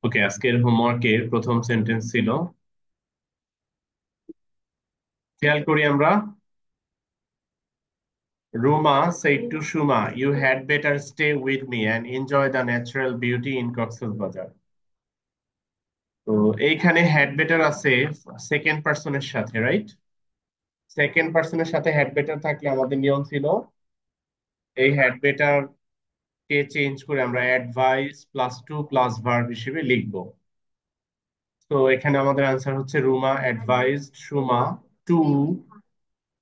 ওকে, আজকের হোমওয়ার্কের প্রথম সেন্টেন্স ছিল, খেয়াল করি আমরা। Ruma said to Shuma, "You had better stay with me and enjoy the natural beauty in Cox's Bazar." তো এইখানে হ্যাড বেটার আছে সেকেন্ড পার্সনের সাথে, রাইট? সেকেন্ড পার্সনের সাথে হ্যাড বেটার থাকলে আমাদের নিয়ম ছিল এই হ্যাড বেটার কে চেঞ্জ করে আমরা advice plus to plus verb হিসেবে লিখবো। তো এখানে আমাদের আনসার হচ্ছে Ruma advised Suma to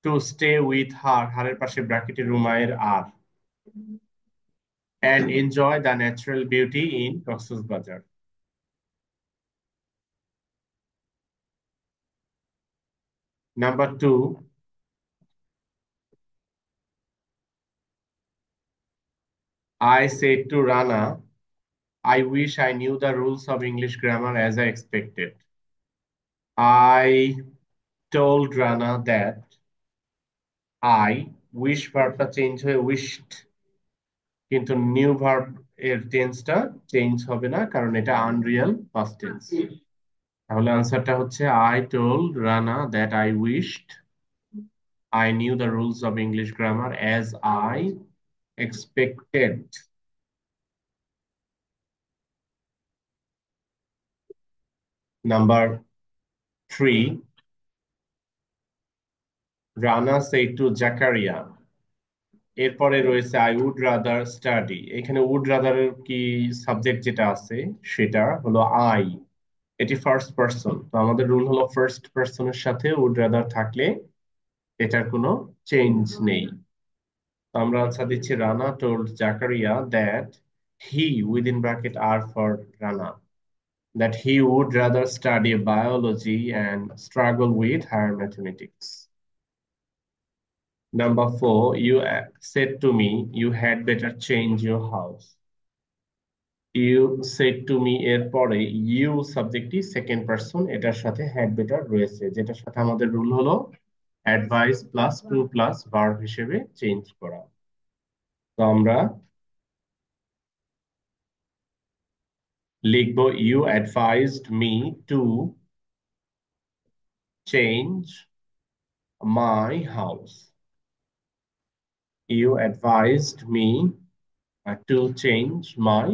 to stay with her, হারের পাশে ব্র্যাকেটে রুমা এর R, and enjoy the natural beauty in Cox's Bazar. Number two, I said to Rana, "I wish I knew the rules of English grammar as I expected." I told Rana that I wish ভার্বটা change হয়ে wished, কিন্তু new verb এর টেন্সটা change হবে না কারণ এটা unreal past tense. তাহলে আনসারটা হচ্ছে I told Rana that I wished I knew the rules of English grammar as I expected. Number three, Rana said to Zakaria. এরপরে রয়েছে আই উড রাদার স্টাডি। এখানে উড রাদার কি subject যেটা আছে সেটা হলো আই, এটি ফার্স্ট পার্সন। তো আমাদের রুল হলো ফার্স্ট পার্সনের সাথে উড রাদার থাকলে এটার কোনো চেঞ্জ নেই। তো আমরা আনসার দিচ্ছি Rana told Zakaria that he within bracket R for Rana, that he would rather study biology and struggle with higher mathematics. Number four, you said to me you had better change your house. You said to me এর পরে you সাবজেক্টটি second person, এটার সাথে had better রয়েছে, যেটার সাথে আমাদের rule হলো advice plus to plus verb হিসেবে চেঞ্জ করা। তো আমরা লিখবো you advised me to change my house. You advised me to change my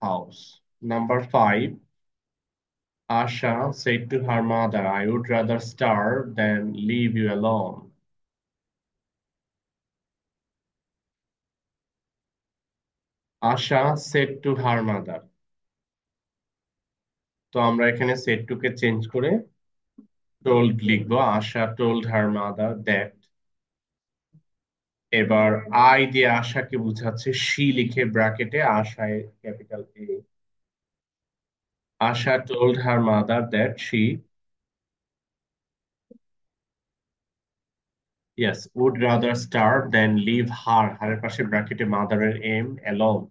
house. Number five, Asha said to her mother, "I would rather starve than leave you alone." Asha said to her mother. তো আমরা এখানে said to K change করে told লিখবো। Asha told her mother that. এবার I দিয়ে আশাকে বুঝাচ্ছে she লিখে ব্র্যাকেটে আশায় capital A. Asha told her mother that she, yes, would rather starve than leave her, হারের পাশে ব্র্যাকেটে মাদারের M alone.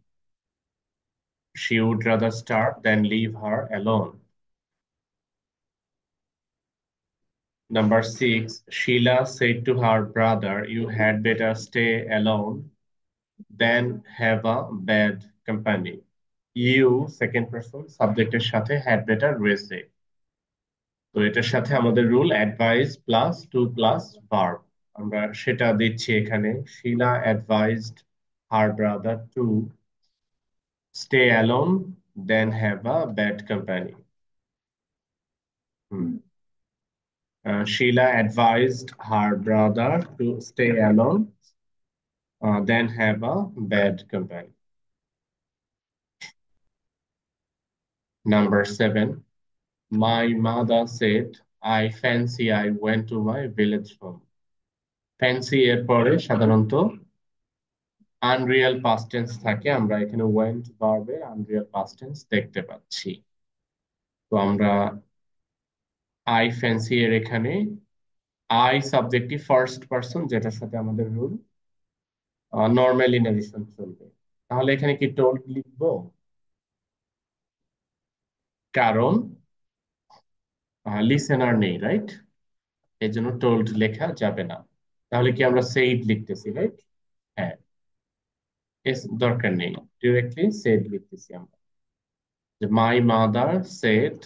She would rather starve than leave her alone. Number six, Sheila said to her brother, "You had better stay alone than have a bad company." You, second person, সাবজেক্টের সাথে had better রয়েছে। তো এটার সাথে আমাদের rule advice plus to plus verb, আমরা সেটা দিচ্ছি এখানে। Sheila advised her brother to stay alone than have a bad company. Hmm. Sheila advised her brother to stay alone than have a bad company. Number seven, my mother said, "I fancy I went to my village home." Fancy এর পরে সাধারণত unreal past tense থাকে, আমরা এখানে went ভার্বে unreal past tense দেখতে পাচ্ছি। তো আমরা আই ফ্যান্সি এর এখানে আই সাবজেক্টটি ফার্স্ট পারসন, যেটার সাথে আমাদের রুল নর্মালি নারেশন চলবে। তাহলে এখানে কি টোল্ড লিখবো? কারণ লিসেনার নেই, রাইট? এই জন্য টোল্ড লেখা যাবে না। তাহলে কি আমরা সেইড লিখতেছি, রাইট? হ্যাঁ, এস দরকার নেই, ডিরেক্টলি সেইড লিখতেছি আমরা। যে my mother said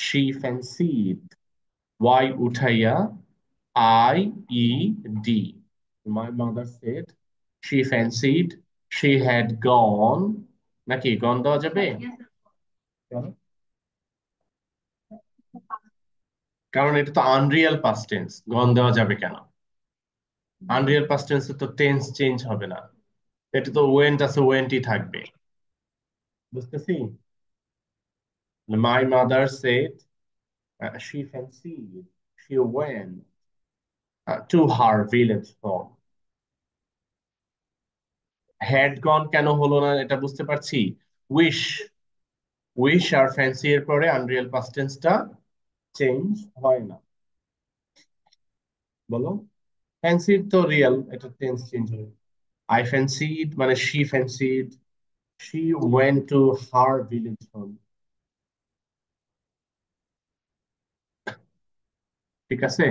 she fancied, Y উঠাইয়া I E D. My mother said she fancied she had gone, নাকি গন দেওয়া যাবে? কেন? কারণ এটা তো আনরিয়াল পাস্ট টেন্স, গন দেওয়া যাবে কেন? আনরিয়াল পাস্ট টেন্সে তো টেন্স চেঞ্জ হবে না, এটা তো ওয়েন্ট আছে, ওয়েন্টই থাকবে। বুঝতেছি? মাই mother shed she fancied she went to her village home. had gone কেন হলো না এটা বুঝতে পারছি। উইশ, উইশ আর ফ্যান্সি এর পরে আনরিয়াল পাস্ট টেন্সটা চেঞ্জ হয় না। বলো, ফ্যান্সিড তো রিয়েল, এটা টেন্স চেঞ্জ হয়। আই ফ্যান্সিড মানে she fancied she went to her village home. ঠিক আছে।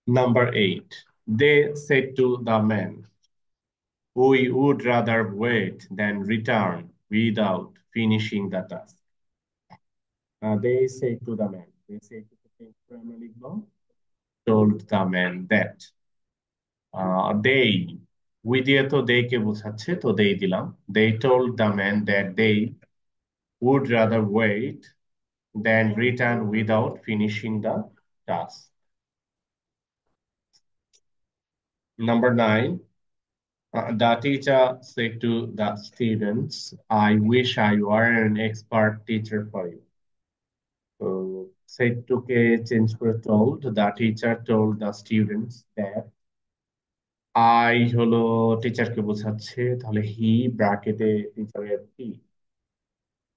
Number 8. They said to the man, we would rather wait than return without finishing the task. They said to the man, they said to the man, আমরা লিখবো, told the man that. They, we দিয়ে তো they কে বোঝাচ্ছে, তো they দিলাম। They told the man that they would rather wait than return without finishing the task. Number 9. The teacher said to the students, I wish I were an expert teacher for you. So, said to K change করে told, the teacher told the students that I হলো টিচারকে বোঝাচ্ছে, তাহলে হি ব্র্যাকেটে টিচারের কি।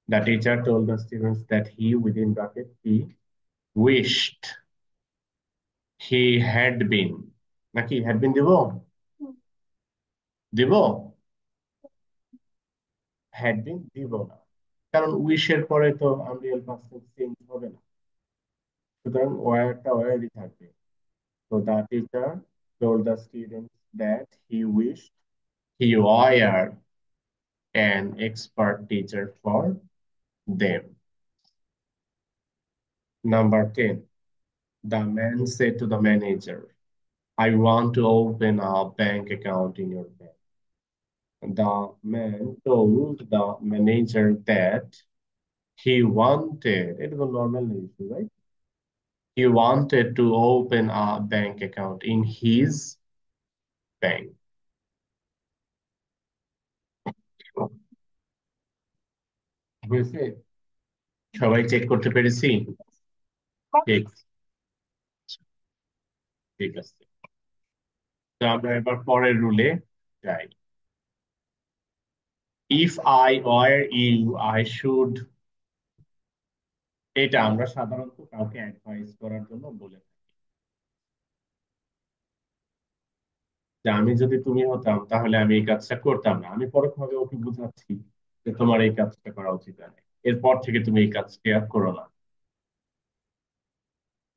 The teacher told the students that he within bracket he wished he had been, নাকি had been দিব, দিব, had been দিব না, কারণ উইশের পরে তো আনরিয়াল পাস্ট চেঞ্জ হবে না, সুতরাং ওয়ারটা ওয়ারই থাকবে। So the teacher told the students that he wished he were an expert teacher for them. Number 10. The man said to the manager, I want to open a bank account in your bank. The man told the manager that he wanted, it was a normal issue, right? He wanted to open a bank account in his bank. হয়েছে? সবাই check করতে পেরেছি? ঠিক, ঠিক আছে। তো আমরা এবার পরের রুলে যাই। If I were you I should, এটা আমরা সাধারণত কাউকে অ্যাডভাইস করার জন্য বলে থাকি, যে আমি যদি তুমি হতাম তাহলে আমি এই কাজটা করতাম না, আমি পরোক্ষভাবে ওকে বুঝাচ্ছি যে তোমার এই কাজটা করা উচিত না, এরপর থেকে তুমি এই কাজটি আর করো না।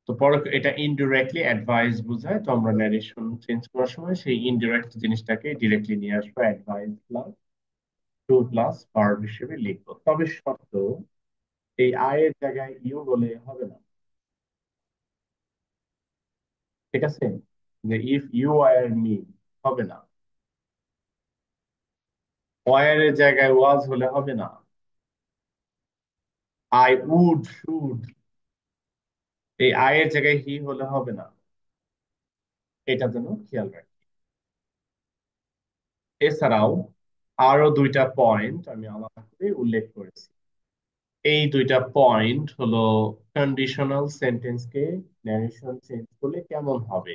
তো এটা ইনডিরেক্টলি অ্যাডভাইস বোঝায়, তো আমরা ন্যারেশন চেঞ্জ করার সময় সেই ইনডিরেক্ট জিনিসটাকে ডিরেক্টলি নিয়ে আসবো, advice plus to plus verb হিসেবে লিখবো। তবে শর্ত, এই আয়ের জায়গায় ইউ বলে হবে না, ঠিক আছে? যে ইফ ইউ আর মি হবে না, ওয়ার এর জায়গায় ওয়াজ হলে হবে না, আই উড শুড, এই আয়ের জায়গায় হি হলে হবে না, এটা যেন খেয়াল রাখি। এছাড়াও আরো দুইটা পয়েন্ট আমি আলাদা করে উল্লেখ করেছি। এই দুইটা পয়েন্ট হলো কন্ডিশনাল সেন্টেন্সকে ন্যারেশন চেঞ্জ করলে কেমন হবে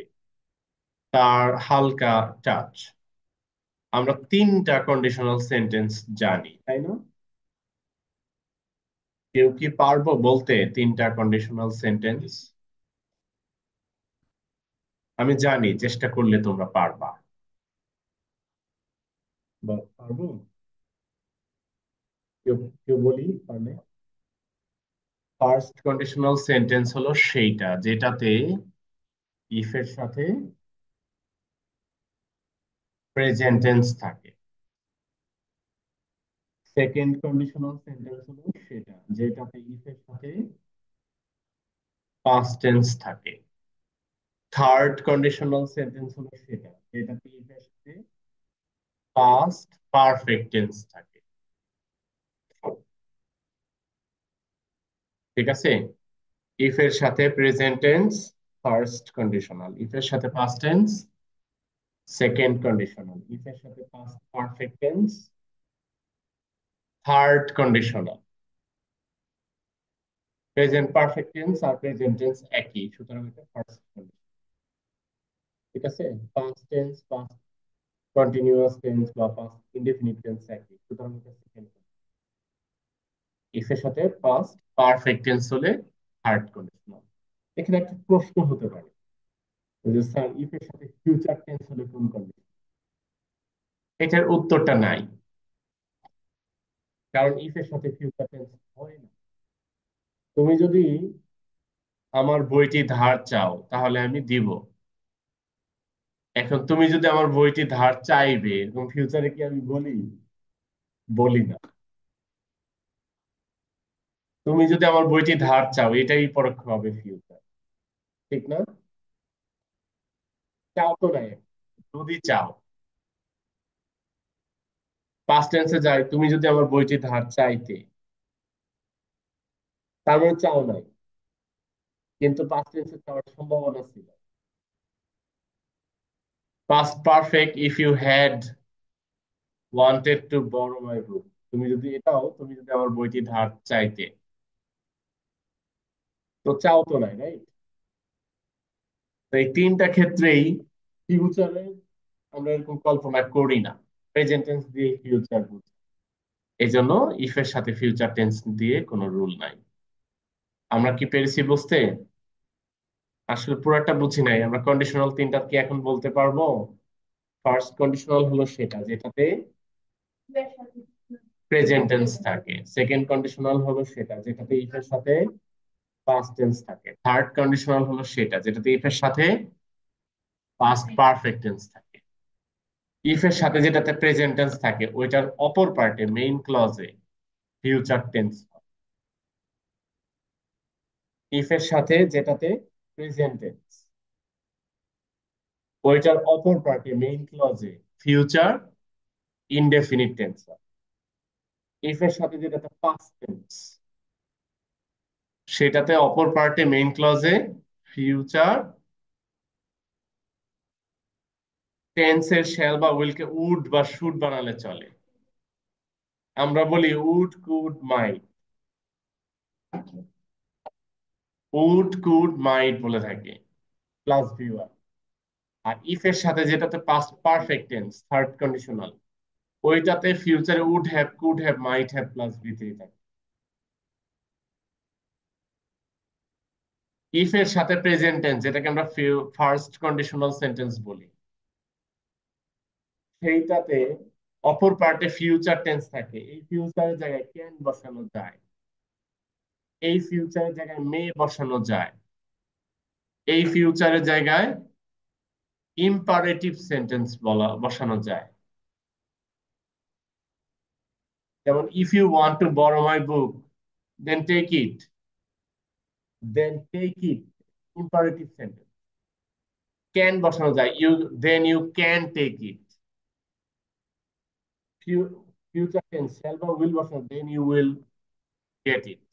তার হালকা টাচ। আমরা তিনটা কন্ডিশনাল সেন্টেন্স জানি, তাই না? কেউ কি পারবো বলতে তিনটা কন্ডিশনাল সেন্টেন্স? আমি জানি চেষ্টা করলে তোমরা পারবা। পারবো? কেউ কেউ বলি পারলে। ফার্স্ট কন্ডিশনাল সেন্টেন্স হলো সেইটা যেটাতে ইফ এর সাথে প্রেজেন্ট টেন্স থাকে। সেকেন্ড কন্ডিশনাল সেন্টেন্স হলো সেটা যেটাতে ইফ এর সাথে পাস্ট টেন্স থাকে। থার্ড কন্ডিশনাল সেন্টেন্স হলো সেটা যেটাতে ইফ এর সাথে পাস্ট পারফেক্ট টেন্স থাকে। ঠিক আছে, ইফ এর সাথে present tense first conditional, if এর সাথে past tense second conditional, if এর সাথে past perfect tense third conditional. Present perfect tense আর প্রেজেন্ট টেন্স একই, সুতরাং এটা ফার্স্ট কন্ডিশন। ঠিক আছে, past tense past continuous tense বা পাস্ট ইনডেফিনিট টেন্স একই, সুতরাং এটা সেকেন্ড। ইফ এর সাথে পাস্ট পারফেক্ট টেন্স হলে থার্ড কন্ডিশনাল। এখানে একটা প্রশ্ন হতে পারে যে স্যার ইফ এর সাথে ফিউচার টেন্স হলে কোন কন্ডিশন? এটার উত্তরটা নাই, কারণ ইফ এর সাথে ফিউচার টেন্স হয় না। তুমি যদি আমার বইটি ধার চাও তাহলে আমি দিব। এখন তুমি যদি আমার বইটি ধার চাইবে এরকম ফিউচারে কি আমি বলি? বলি না। তুমি যদি আমার বইটি ধার চাও এটাই পরোক্ষভাবে ফিউচার, ঠিক না? চাও তো নাই, যদি চাও। পাস্ট টেন্সে যাই, তুমি যদি আমার বইটি ধার চাইতে, তার মানে চাও নাই, কিন্তু পাস্ট টেন্সে চাওয়ার সম্ভাবনা ছিল। Past perfect if you had wanted to borrow my book, তুমি যদি এটাও, তুমি যদি আমার বইটি ধার চাইতে, তো চাও তো নাই, রাইট? তো এই তিনটা ক্ষেত্রেই ফিউচারে আমরা এরকম কল্পনা করি না, প্রেজেন্ট টেন্স দিয়ে ফিউচার বুঝি। এই জন্য ইফ এর সাথে ফিউচার টেন্স দিয়ে কোনো রুল নাই। আমরা কি পেরেছি বুঝতে? আসলে পুরোটা বুঝি নাই। আমরা কন্ডিশনাল তিনটা কি এখন বলতে পারবো? ফার্স্ট কন্ডিশনাল হলো সেটা যেটাতে প্রেজেন্ট টেন্স থাকে, সেকেন্ড কন্ডিশনাল হলো সেটা যেটাতে ইফ এর সাথে পাস্ট টেন্স থাকে, থার্ড কন্ডিশনাল হলো সেটা যেটাতে ইফ এর সাথে পাস্ট পারফেক্ট টেন্স থাকে। ইফ এর সাথে যেটাতে প্রেজেন্ট টেন্স থাকে ওইটার অপর পার্টে মেইন ক্লজে ফিউচার টেন্স। ইফ এর সাথে যেটাতে প্রেজেন্ট টেন্স ওইটার অপর পার্টে মেইন ক্লজে ফিউচার ইনডেফিনিট টেন্স। ইফ এর সাথে যেটাতে পাস্ট টেন্স সেটাতে অপর পার্টে মেইন ক্লজে ফিউচার টেন্সের শ্যাল বা উইল কে উড বা শুড বানালে চলে। আমরা বলি would could might, would could might বলে থাকি প্লাস ভিউয়ার। আর ইফ এর সাথে যেটাতে past perfect tense third conditional ওইটাতে ফিউচারে would have could have might have plus ভিতেই থাকে। ইফ এর সাথে প্রেজেন্ট টেন্স যেটাকে আমরা ফার্স্ট কন্ডিশনাল সেন্টেন্স বলি, সেইটাতে অপর পার্টে ফিউচার টেন্স থাকে, এই ফিউচারের জায়গায় ক্যান বসানো যায়, এই ফিউচারের জায়গায় মে বসানো যায়, এই ফিউচারের জায়গায় ইম্পারেটিভ সেন্টেন্স বসানো যায়। যেমন if you want to borrow my book then take it, then take it imperative sentence. Can বসানো যায়, you can take it. Future tense shall বা উইল বসানো, then you will get it,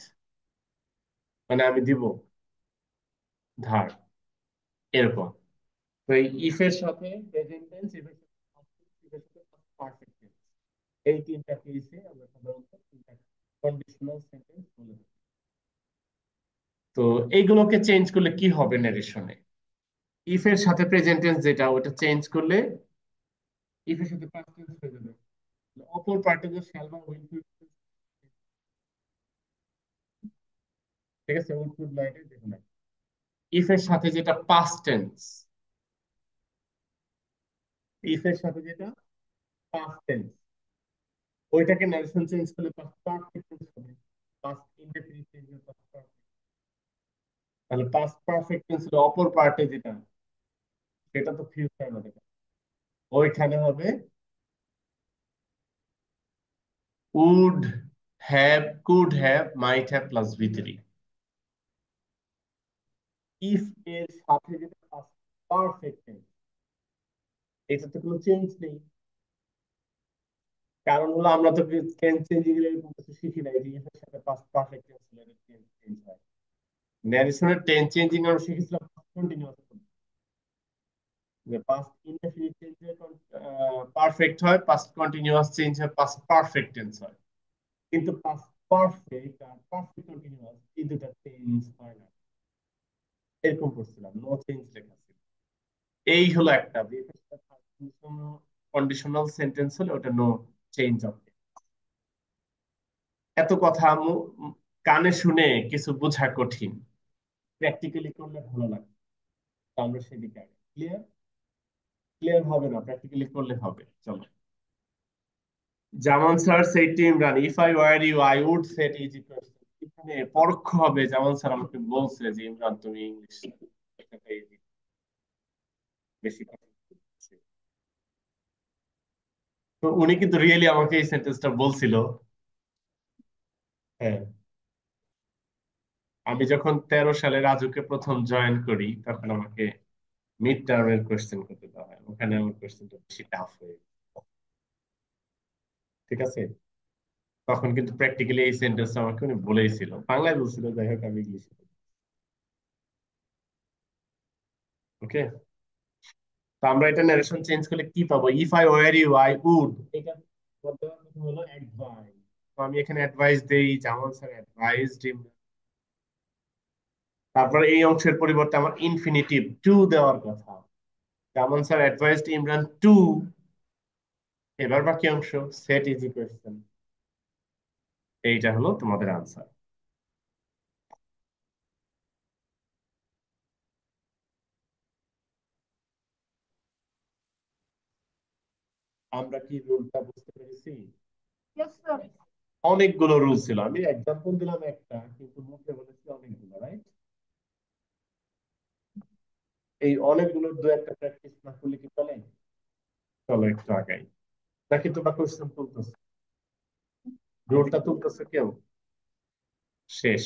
মানে আমি দিব ধার, এরকম। তো এই ইফ এর সাথে প্রেজেন্ট টেন্স, ইফ এর সাথে past tense, if এর সাথে পারফেক্ট টেন্স, এই তিনটা কেসে আমরা সাধারণত তিনটা কন্ডিশনাল সেন্টেন্স বলে থাকি। তো এইগুলোকে চেঞ্জ করলে কি হবে নারেশনে? ইফ এর সাথে প্রেজেন্ট টেন্স যেটা ওটা চেঞ্জ করলে ইফ এর সাথে পাস্ট টেন্স হয়ে যাবে, অপর পার্টে যে শ্যাল বা উইল, ঠিক আছে, উইল কুড লাইটে দেখুন। ইফ এর সাথে যেটা পাস্ট টেন্স, ইফ এর সাথে যেটা পাস্ট টেন্স ওইটাকে নারেশন চেঞ্জ করলে পাস্ট পারফেক্ট টেন্স হবে, পাস্ট ইনডেফিনিট চেঞ্জ হবে পাস্ট পারফেক্ট। তাহলে পাস্ট পারফেক্ট টেন্সের অপর পার্টে যেটা সেটা তো ফিউচার হবে। ওইখানে হবে would have, could have, might have plus V3. If এর সাথে যেটা পারফেক্ট টেন্স, এটাতে কোনো চেঞ্জ নেই। কারণ হলো আমরা তো টেন্স চেঞ্জিং এর এরকম কিছু শিখি নাই যে if এর সাথে পাস্ট পারফেক্ট টেন্স হলে টেন্স চেঞ্জ হয়। ন্যারেশনের টেন্স চেঞ্জিং আমরা শিখেছিলাম কন্টিনিউয়াস, যে পাস্ট ইনডেফিনিট টেন্স পারফেক্ট হয়, পাস্ট কন্টিনিউয়াস চেঞ্জ হয়, পাস্ট পারফেক্ট টেন্স হয়। কিন্তু পাস্ট পারফেক্ট আর পারফেক্ট কন্টিনিউয়াস এই দুটা চেঞ্জ হয় না, এরকম করছিলাম, নো চেঞ্জ লেখা ছিল। এই হলো একটা কন্ডিশনাল সেন্টেন্স হলে ওটা নো চেঞ্জ অফ। এত কথা কানে শুনে কিছু বোঝা কঠিন, প্র্যাকটিক্যালি করলে ভালো লাগে। তো আমরা সেদিকে ক্লিয়ার, ক্লিয়ার হবে না, প্র্যাকটিক্যালি করলে হবে। চলো। Zaman sir said to Imran, if I were you I would set easy question. এখানে পরোক্ষ হবে জামান স্যার আমাকে বলছে যে ইমরান তুমি ইংলিশ বেশি কথা বলছো। তো উনি কিন্তু রিয়েলি আমাকে এই সেন্টেন্সটা বলছিল। হ্যাঁ, আমি যখন 13 সালে রাজুকে প্রথম জয়েন করি তখন আমাকে মিড টার্মের কোয়েশ্চেন করতে দেওয়া হয়, ওখানে আমার কোয়েশ্চেনটা বেশি টাফ হয়ে গেছে। ঠিক আছে, তখন কিন্তু প্র্যাকটিক্যালি এই সেন্টেন্সটা আমাকে উনি বলেইছিল, বাংলায় বলছিল, যাই হোক আমি ইংলিশে। ওকে, তো আমরা এটা নারেশন চেঞ্জ করলে কি পাবো? If I were you I would, এটা বলতে হলো অ্যাডভাইস। তো আমি এখানে অ্যাডভাইস দেই, যেমন স্যার অ্যাডভাইসড। তারপরে এই অংশের পরিবর্তে আমার ইনফিনিটিভ টু দেওয়ার কথা, যেমন স্যার অ্যাডভাইসড ইমরান টু। এবার বাকি অংশ সেট ইজি কোয়েশ্চেন। এইটা হলো তোমাদের আনসার। আমরা কি রুলটা বুঝতে পেরেছি? অনেকগুলো রুল ছিল, আমি এক্সাম্পল দিলাম একটা, কিন্তু মুখে বলেছি অনেকগুলো, রাইট? এই অনেকগুলোর দু একটা প্র্যাকটিস না করলে কি চলে? চলো একটু আগাই। নাকি তোমরা কোশ্চেন তুলতেছো? রুলটা তুলতেছো কেউ? শেষ,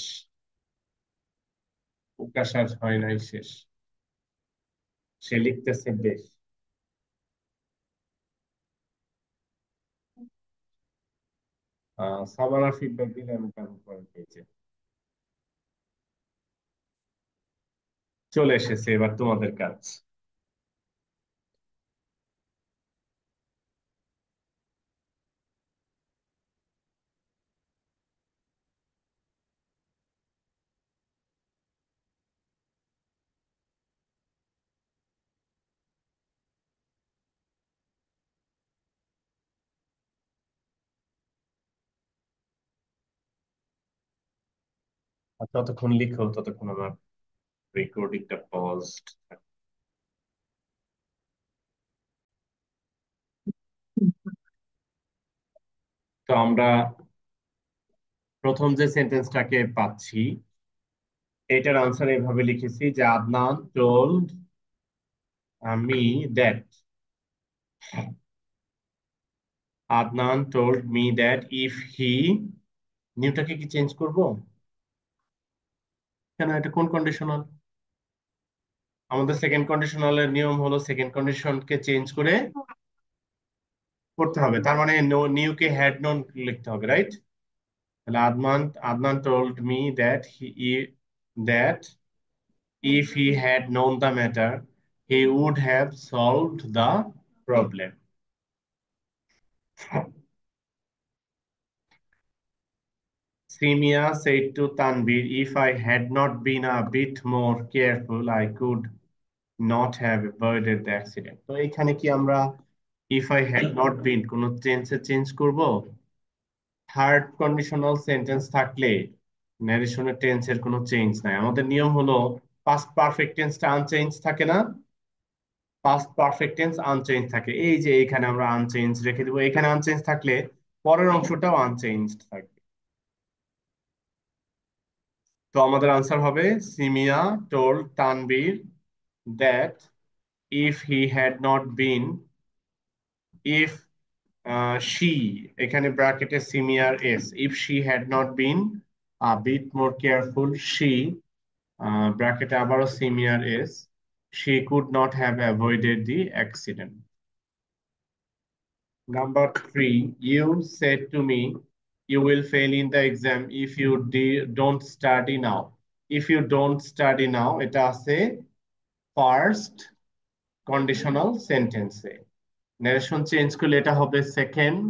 প্রকাশ হয় নাই শেষ, সে লিখতেছে বেশ। সামারা ফিডব্যাক দিলে আমি কেমন করে পেয়েছি। চলে এসেছে, এবার তোমাদের কাজ। আর ততক্ষণ লিখো, ততক্ষণ আমার রেকর্ডিংটা পজড। তো আমরা প্রথম যে সেন্টেন্সটাকে পাচ্ছি, এটার আনসার এভাবে লিখেছি যে Adnan told me that, Adnan told me that if he, নিউটাকে কি চেঞ্জ করব? কেন, এটা কোন কন্ডিশনাল? আমাদের সেকেন্ড কন্ডিশনালের নিয়ম হলো সেকেন্ড কন্ডিশনকে চেঞ্জ করে করতে হবে, তার মানে নিউকে হ্যাড নন লিখতে হবে, রাইট? তাহলে Adnan, Adnan told me that he, that if he had known the matter, he would have solved the problem. Simia said to Tanvir, if I had not been a bit more careful, I could not have avoided the accident. তো এখানে কি আমরা if I had not been কোনো টেন্সে change করব? Third conditional sentence থাকলে ন্যারেশনের টেন্সের কোনো চেঞ্জ নাই। আমাদের নিয়ম হলো পাস্ট পারফেক্ট টেন্সটা আনচেঞ্জ থাকে না, পাস্ট পারফেক্ট টেন্স আনচেঞ্জ থাকে। এই যে এখানে আমরা আনচেঞ্জ রেখে দিব, এখানে আনচেঞ্জ থাকলে পরের অংশটাও আনচেঞ্জড থাকবে। তো আমাদের আনসার হবে Simia told Tanvir that if he had not been if she, এখানে ব্র্যাকেটে সিমিয়ার S, if she had not been a bit more careful, she, ব্র্যাকেটে আবারও সিমিয়ার S, she could not have avoided the accident. Number three, you said to me, you will fail in the exam if you don't study now. If you don't study now, এটা আছে first conditional সেন্টেন্সে। Narration change করলে এটা হবে second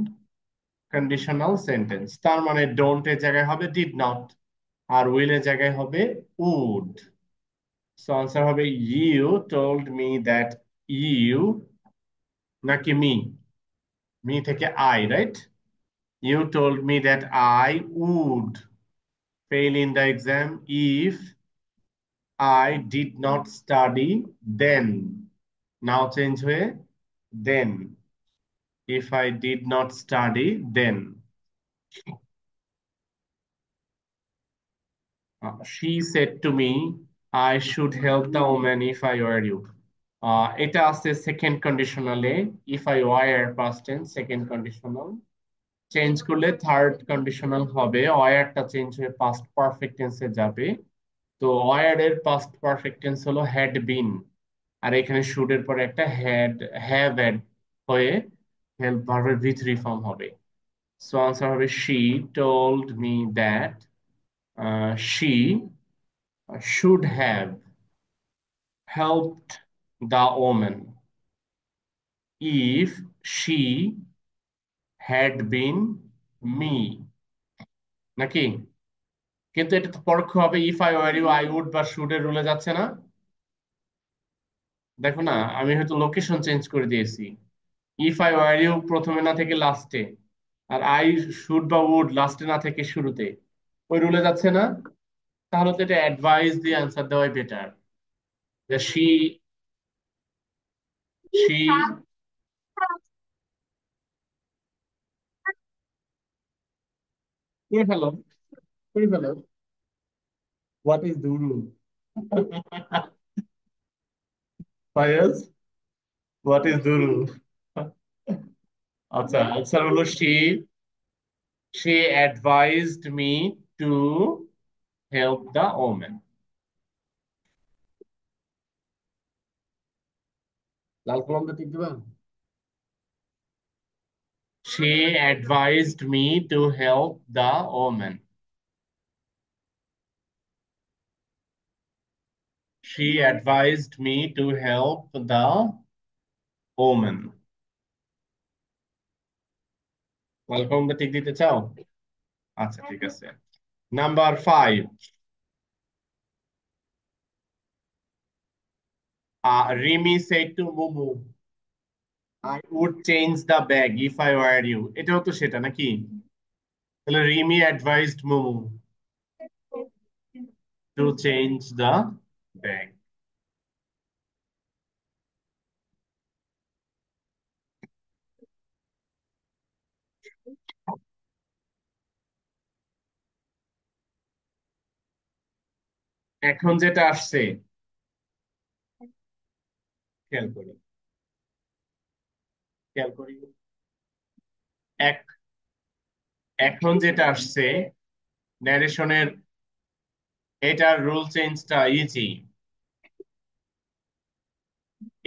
conditional sentence. তার মানে don't এর জায়গায় হবে ডিড নট, আর উইল এর জায়গায় হবে উড। সো আনসার হবে you told me that, you নাকি মি, মি থেকে I, right? You told me that I would fail in the exam if I did not study then. Now change হয়ে then. If I did not study then. She said to me, I should help the woman if I were you. এটা আছে second কন্ডিশনালে, if I were past tense second conditional. Change করলে third conditional হবে, ওয়ারটা change হয়ে past perfect টেন্সে যাবে। তো ওয়ার্ড এর পাস্ট পারফেক্ট টেন্স হলো হ্যাড বিন, আর এখানে শুড এর পরে একটা হ্যাভ এড হয়ে হেল্প ভার্বের ভি থ্রি ফর্ম হবে। সো আনসার হবে she told me that she should have helped the women if she had been me, নাকি? কিন্তু এটা তো পরোক্ষ হবে, if I were you I would বা শুড এর রুলে যাচ্ছে না। দেখো না, আমি হয়তো লোকেশন চেঞ্জ করে দিয়েছি। ইফ আই ওয়ার ইউ প্রথমে না থেকে লাস্টে, আর আই শুড বা উড লাস্টে না থেকে শুরুতে, ওই রুলে যাচ্ছে না। তাহলে তো এটা অ্যাডভাইস দিয়ে আনসার দেওয়াই বেটার, যে শি করে ফেলো, করে ফেলো। হোয়াট ইজ দুরু? ফায়াজ, হোয়াট ইজ দুরু? আচ্ছা, আনসার হলো she advised me to help the women. লাল কলমটা টিক দিবা? She advised me to help the woman. She advised me to help the woman. Welcome দা টিক দিতে চাও? আচ্ছা ঠিক আছে। Number five, Rimi said to Mumu, I would change the bag if I were you. এটাও তো সেটা নাকি? তাহলে Rimi advised Mumu to change the bag. এখন যেটা আসছে, খেয়াল করি, খেয়াল করি। এক, এখন যেটা আসছে ন্যারেশনের, এটার রুল চেঞ্জটা ইজি।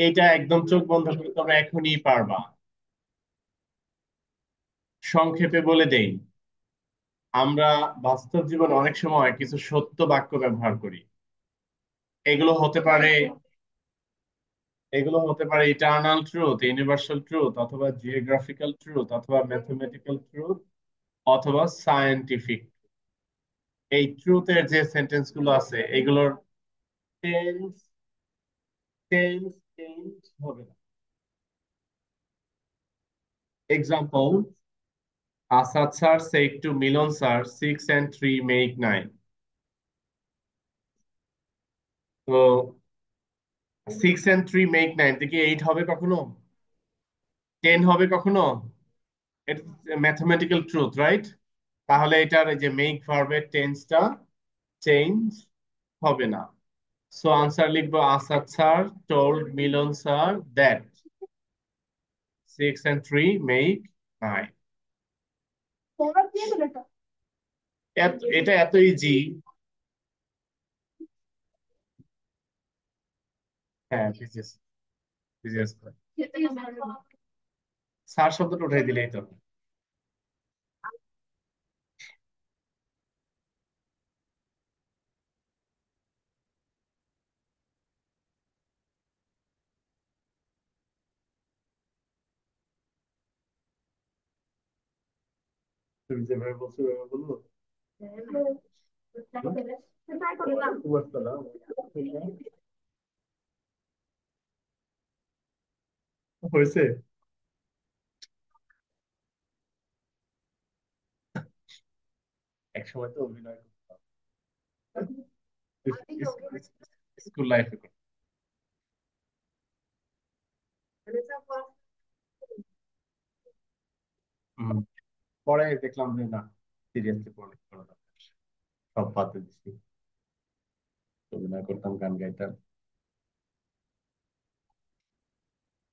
এটা একদম চোখ বন্ধ করে তোমরা এখনই পারবা। সংক্ষেপে বলে দেই, আমরা বাস্তব জীবনে অনেক সময় কিছু সত্য বাক্য ব্যবহার করি। এগুলো হতে পারে, এগুলো হতে পারে ইটার্নাল ট্রুথ, ইউনিভার্সাল ট্রুথ, অথবা জিওগ্রাফিক্যাল ট্রুথ, অথবা ম্যাথমেটিক্যাল ট্রুথ, অথবা সায়েন্টিফিক। এই ট্রুথের যে সেন্টেন্স গুলো আছে এগুলোর টেন্স টেন্স চেঞ্জ হবে না। Example, Asad sir said to Milon sir, 6 and 3 make 9. তো 6 and 3 make 9 থেকে 8 হবে কখনো? 10 হবে কখনো? এটা ম্যাথমেটিক্যাল ট্রুথ, রাইট? তাহলে এটার এই যে মেক ভার্বের টেন্সটা চেঞ্জ হবে না। সো আনসার লিখবো, Asad sir told Milon sir that 6 and 3 make 9. এটা এত ইজি। হ্যাঁ, বিজিএস, বিজিএস স্যার শব্দটা উঠাই দিলেই তো। তুমি যেভাবে বলছো ওইভাবে বলবো। বুঝতে না। হয়েছে। এক সময় তো অভিনয় করতাম স্কুল লাইফে। পরে দেখলাম যে না, সিরিয়াসলি পড়ে কোনো দরকার, সব বাদ দিয়ে দিচ্ছি। অভিনয় করতাম, গান গাইতাম,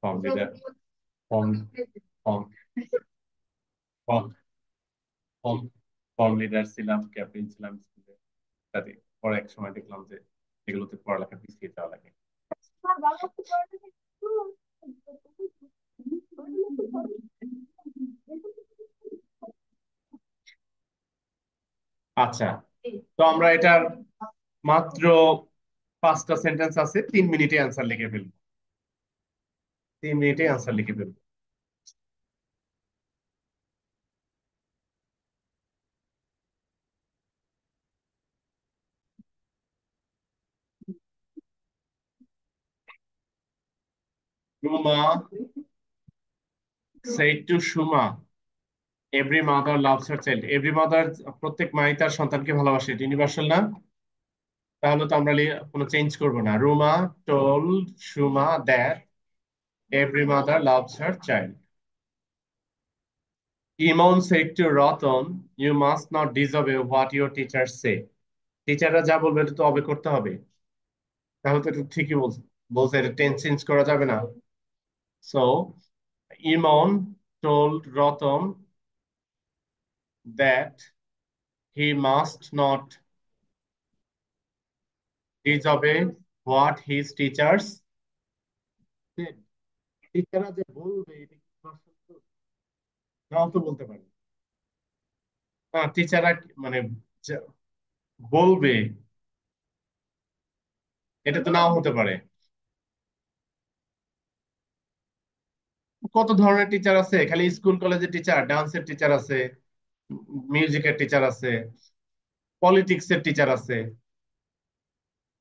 form leader, form form form form form leader ছিলাম, ক্যাপ্টেন ছিলাম স্কুলে ইত্যাদি। পরে এক সময় দেখলাম যে এগুলোতে পড়ালেখা পিছিয়ে যাওয়া লাগে। আচ্ছা, তো আমরা এটার মাত্র 5টা সেন্টেন্স আছে, 3 মিনিটে অ্যান্সার লিখে ফেলবো। 3 মিনিটে অ্যান্সার লিখে ফেলবো। Ruma said to Shuma, every mother loves her child. Every mother, প্রত্যেক মাই তার সন্তানকে ভালোবাসে, এটা ইউনিভার্সাল না? তাহলে তো আমরা কোনো চেঞ্জ করব না। Ruma told Shuma that every mother loves her child. Imon said to Ratan, you must not disobey what your teachers say. টিচাররা যা বলবে এটা তো অবে করতে হবে। তাহলে তো এটা ঠিকই বলছে, বলছে এটা টেন্স চেঞ্জ করা যাবে না। So Imon told Ratan that he must not disobey what his teachers said. টিচাররা যে বলবে এটা কি বাস্তব? নাও তো বলতে পারে। না, টিচাররা মানে যা বলবে এটা তো নাও হতে পারে। কত ধরনের টিচার আছে, খালি স্কুল কলেজের টিচার, ডান্সের টিচার আছে, মিউজিকের টিচার আছে, পলিটিক্স এর টিচার আছে,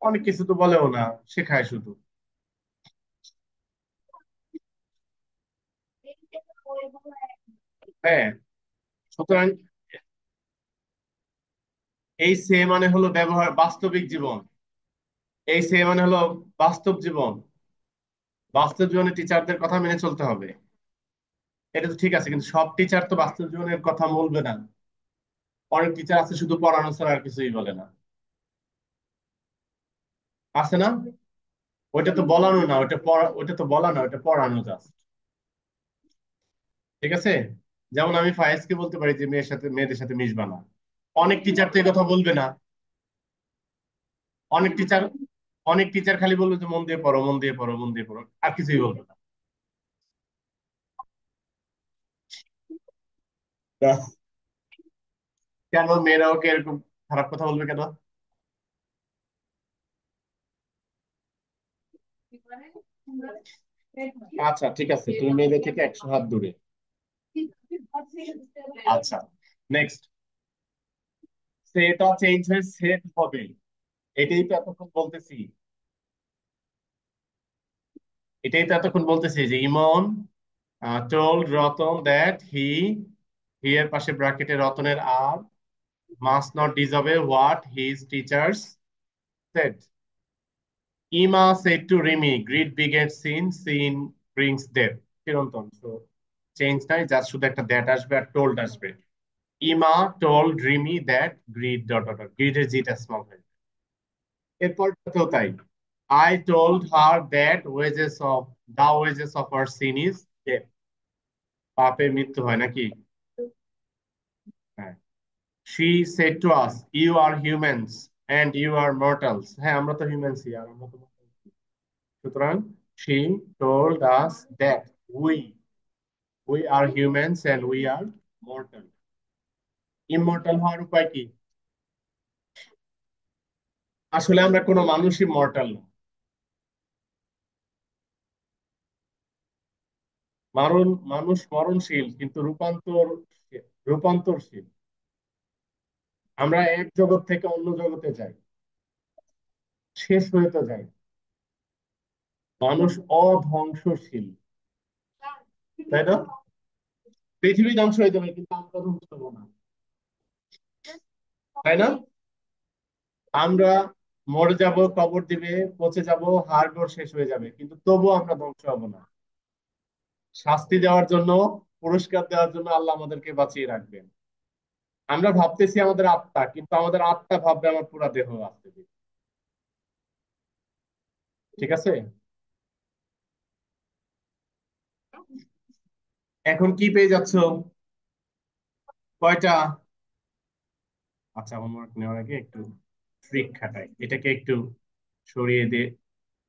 অনেক কিছু তো বলেও না, শেখায় শুধু। হ্যাঁ, সুতরাং এই সে মানে হলো ব্যবহার, বাস্তবিক জীবন। এই সে মানে হলো বাস্তব জীবন। বাস্তব জীবনে টিচারদের কথা মেনে চলতে হবে। এটা তো ঠিক আছে, কিন্তু সব টিচার তো বাস্তব জীবনের কথা বলবে না। অনেক টিচার আছে শুধু পড়ানো ছাড়া আর কিছুই বলে না। আছে না? ওইটা তো বলানো না, ওইটা পড়া, ওইটা তো বলা না, ওইটা পড়ানো জাস্ট। ঠিক আছে। যেমন আমি ফায়েজকে বলতে পারি যে মেয়েদের সাথে মিশবা না। অনেক টিচার তো এই কথা বলবে না। অনেক টিচার অনেক টিচার খালি বলবে যে মন দিয়ে পড়ো, মন দিয়ে পড়ো, মন দিয়ে পড়ো, আর কিছুই বলবে না। তা কেন মেয়েরা ওকে এরকম খারাপ কথা বলবে কেন? আচ্ছা ঠিক আছে, তুমি মেয়েদের থেকে 100 হাত দূরে। আচ্ছা, নেক্সট। সেটা চেঞ্জ হয়ে সেট হবে, এটাই তো এতক্ষণ বলতেছি। এটাই তো এতক্ষণ বলতেছি যে ইমন told রতন that he এর পাশে ব্র্যাকেটে রতনের আর must not disobey what his teachers said. Ima said to Rimi, greed begets sin, sin brings death. চিরন্তন। So চেঞ্জ নাই, জাস্ট শুধু একটা দ্যাট আসবে আর টোল্ড আসবে। ইমা told Rimi that greed dot dot dot, greed এর জিটা স্মল হয়ে যাবে। এরপরটাতেও তাই। I told her that wages of the wages of her sin is death. পাপে মৃত্যু হয় নাকি? হ্যাঁ। She said to us, "You are humans and you are mortals." হ্যাঁ, আমরা তো হিউম্যানসই আর আমরা তো mortals। সুতরাং she told us that we are humans and we are mortal। Immortal হওয়ার উপায় কি? আসলে আমরা কোনো মানুষই মর্টাল না। মানুষ মরণশীল কিন্তু রূপান্তরশীল। আমরা এক জগৎ থেকে অন্য জগতে যাই, শেষ হয়ে তো যাই। মানুষ অধ্বংসশীল, তাই না? পৃথিবী ধ্বংস হয়ে যাবে কিন্তু আমরা ধ্বংস হবো না, তাই না? আমরা মরে যাব, কবর দিবে, পচে যাব, হাড়গোড় শেষ হয়ে যাবে, কিন্তু তবুও আমরা ধ্বংস হব না। শাস্তি দেওয়ার জন্য, পুরস্কার দেওয়ার জন্য আল্লাহ আমাদেরকে বাঁচিয়ে রাখবেন। আমরা ভাবতেছি আমাদের আত্মা, কিন্তু আমাদের আত্মা ভাববে আমার পুরা দেহ আছে। ঠিক আছে। এখন কি পেয়ে যাচ্ছ? কয়টা? আচ্ছা, হোমওয়ার্ক নেওয়ার আগে একটু ট্রিক খাটাই, এটাকে একটু সরিয়ে দিয়ে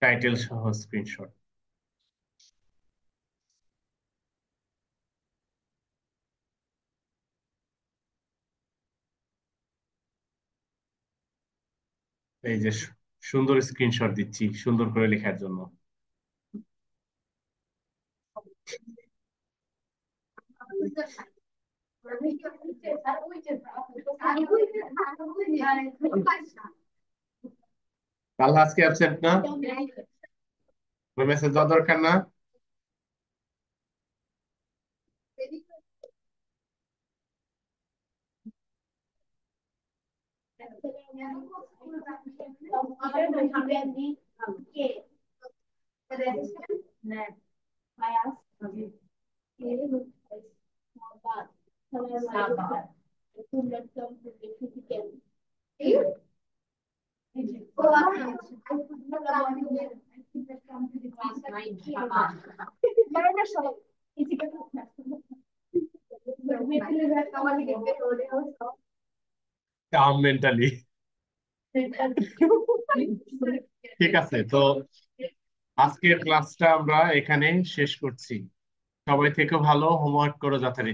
টাইটেল সহ স্ক্রিনশট। এই যে সুন্দর স্ক্রিনশট দিচ্ছি সুন্দর করে লেখার জন্য। কাল আজকে অ্যাবসেন্ট না? ওই মেসেজ দেওয়া দরকার না? কাম মেন্টালি। ঠিক আছে, তো আজকের ক্লাসটা আমরা এখানে শেষ করছি। সবাই থেকে ভালো, হোমওয়ার্ক করো যথারীতি।